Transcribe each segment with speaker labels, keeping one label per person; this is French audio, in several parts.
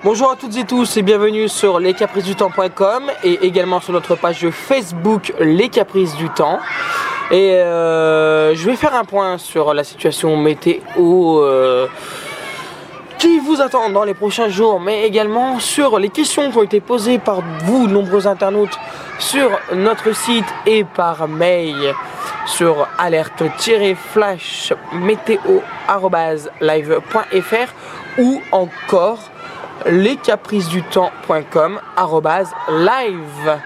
Speaker 1: Bonjour à toutes et tous et bienvenue sur lescapricesdutemps.com et également sur notre page Facebook Les Caprices du Temps. Et je vais faire un point sur la situation météo qui vous attend dans les prochains jours, mais également sur les questions qui ont été posées par vous, nombreux internautes, sur notre site et par mail sur alerte-flash météo@live.fr ou encore lescapricesdutemps.com @live.fr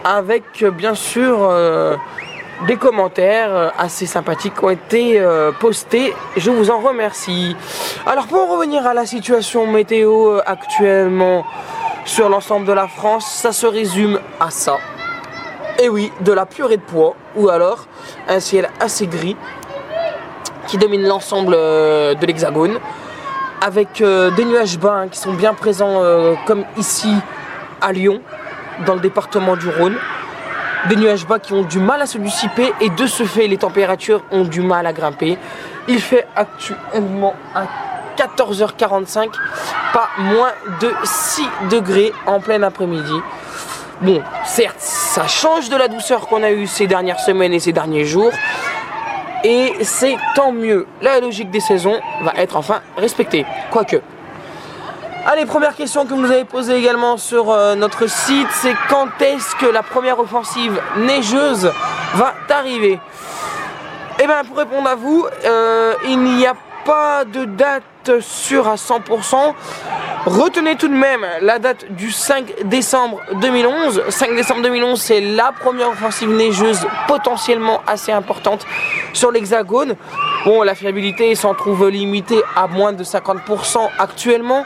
Speaker 1: avec bien sûr des commentaires assez sympathiques qui ont été postés. Je vous en remercie. Alors pour revenir à la situation météo actuellement sur l'ensemble de la France, ça se résume à ça. Et oui, de la purée de pois ou alors un ciel assez gris qui domine l'ensemble de l'hexagone, avec des nuages bas qui sont bien présents comme ici à Lyon, dans le département du Rhône. Des nuages bas qui ont du mal à se dissiper et de ce fait les températures ont du mal à grimper. Il fait actuellement à 14h45, pas moins de 6 degrés en plein après-midi. Bon, certes, ça change de la douceur qu'on a eue ces dernières semaines et ces derniers jours. Et c'est tant mieux, la logique des saisons va être enfin respectée, quoique. Allez, première question que vous nous avez posée également sur notre site, c'est quand est-ce que la première offensive neigeuse va arriver? Eh bien, pour répondre à vous, il n'y a pas de date sûre à 100%. Retenez tout de même la date du 5 décembre 2011. 5 décembre 2011, c'est la première offensive neigeuse potentiellement assez importante sur l'hexagone. Bon, la fiabilité s'en trouve limitée à moins de 50% actuellement.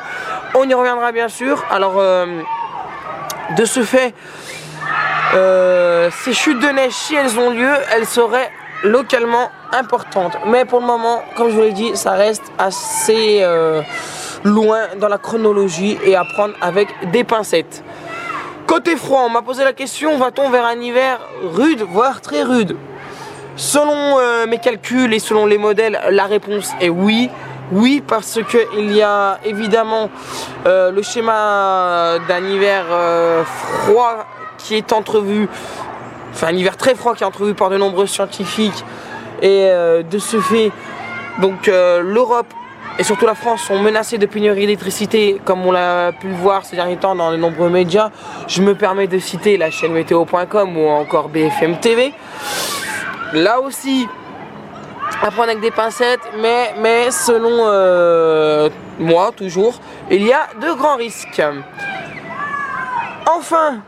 Speaker 1: On y reviendra bien sûr. Alors, de ce fait, ces chutes de neige, si elles ont lieu, elles seraient localement importantes. Mais pour le moment, comme je vous l'ai dit, ça reste assez loin dans la chronologie et à prendre avec des pincettes. Côté froid, on m'a posé la question, va-t-on vers un hiver rude, voire très rude? Selon mes calculs et selon les modèles, la réponse est oui. Oui, parce qu'il y a évidemment le schéma d'un hiver froid qui est entrevu, enfin un hiver très froid qui est entrevu par de nombreux scientifiques. Et de ce fait, donc l'Europe et surtout la France sont menacées de pénurie d'électricité, comme on l'a pu le voir ces derniers temps dans les nombreux médias. Je me permets de citer la chaîne météo.com ou encore BFM TV. Là aussi, à prendre avec des pincettes, mais selon moi, toujours, il y a de grands risques. Enfin,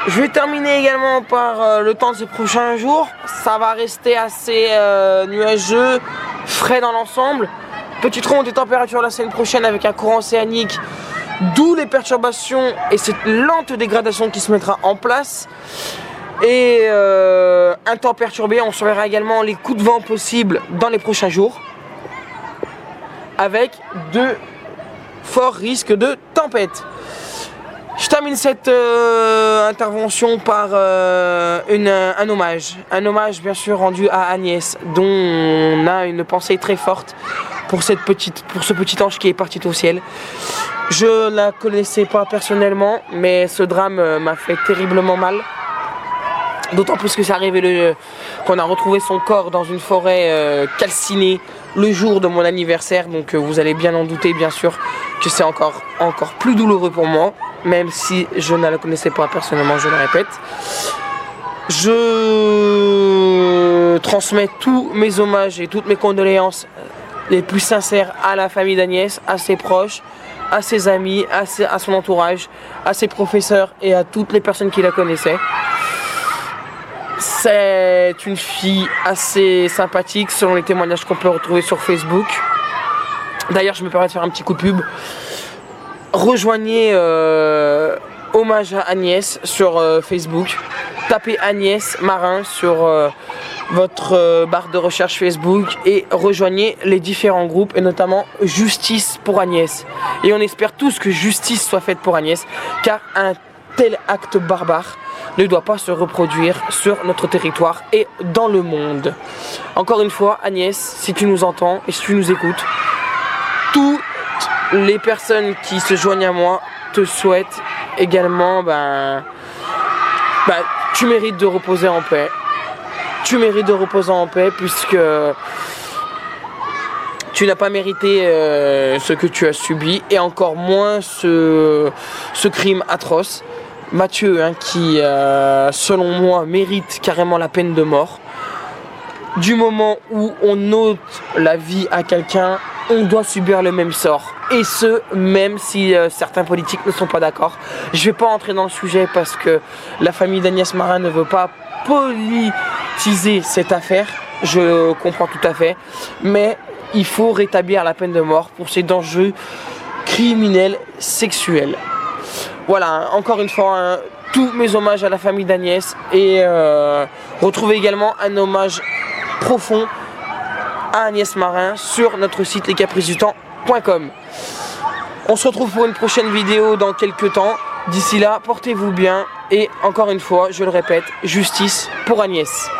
Speaker 1: je vais terminer également par le temps de ces prochains jours. Ça va rester assez nuageux, frais dans l'ensemble. Petite ronde des températures la semaine prochaine avec un courant océanique, d'où les perturbations et cette lente dégradation qui se mettra en place. Et un temps perturbé, on surveillera également les coups de vent possibles dans les prochains jours, avec de forts risques de tempête. Je termine cette intervention par un hommage. Un hommage bien sûr rendu à Agnès, dont on a une pensée très forte pour ce petit ange qui est parti au ciel. Je ne la connaissais pas personnellement, mais ce drame m'a fait terriblement mal. D'autant plus que c'est arrivé qu'on a retrouvé son corps dans une forêt calcinée le jour de mon anniversaire. Donc vous allez bien en douter bien sûr que c'est encore plus douloureux pour moi. Même si je ne la connaissais pas personnellement, je le répète. Je transmets tous mes hommages et toutes mes condoléances les plus sincères à la famille d'Agnès, à ses proches, à ses amis, à son entourage, à ses professeurs et à toutes les personnes qui la connaissaient. C'est une fille assez sympathique selon les témoignages qu'on peut retrouver sur Facebook. D'ailleurs, je me permets de faire un petit coup de pub. Rejoignez Hommage à Agnès sur Facebook. Tapez Agnès Marin sur votre barre de recherche Facebook et rejoignez les différents groupes et notamment Justice pour Agnès. Et on espère tous que justice soit faite pour Agnès, car un tel acte barbare ne doit pas se reproduire sur notre territoire et dans le monde. Encore une fois, Agnès, si tu nous entends et si tu nous écoutes, toutes les personnes qui se joignent à moi te souhaitent également, tu mérites de reposer en paix. Tu mérites de reposer en paix puisque tu n'as pas mérité ce que tu as subi et encore moins ce crime atroce. Mathieu, qui selon moi mérite carrément la peine de mort. Du moment où on ôte la vie à quelqu'un, on doit subir le même sort. Et ce, même si certains politiques ne sont pas d'accord. Je ne vais pas entrer dans le sujet parce que la famille d'Agnès Marin ne veut pas politiser cette affaire. Je comprends tout à fait. Mais il faut rétablir la peine de mort pour ces dangereux criminels sexuels. Voilà, encore une fois, tous mes hommages à la famille d'Agnès et retrouvez également un hommage profond à Agnès Marin sur notre site lescapricesdutemps.com. On se retrouve pour une prochaine vidéo dans quelques temps. D'ici là, portez-vous bien et encore une fois, je le répète, justice pour Agnès.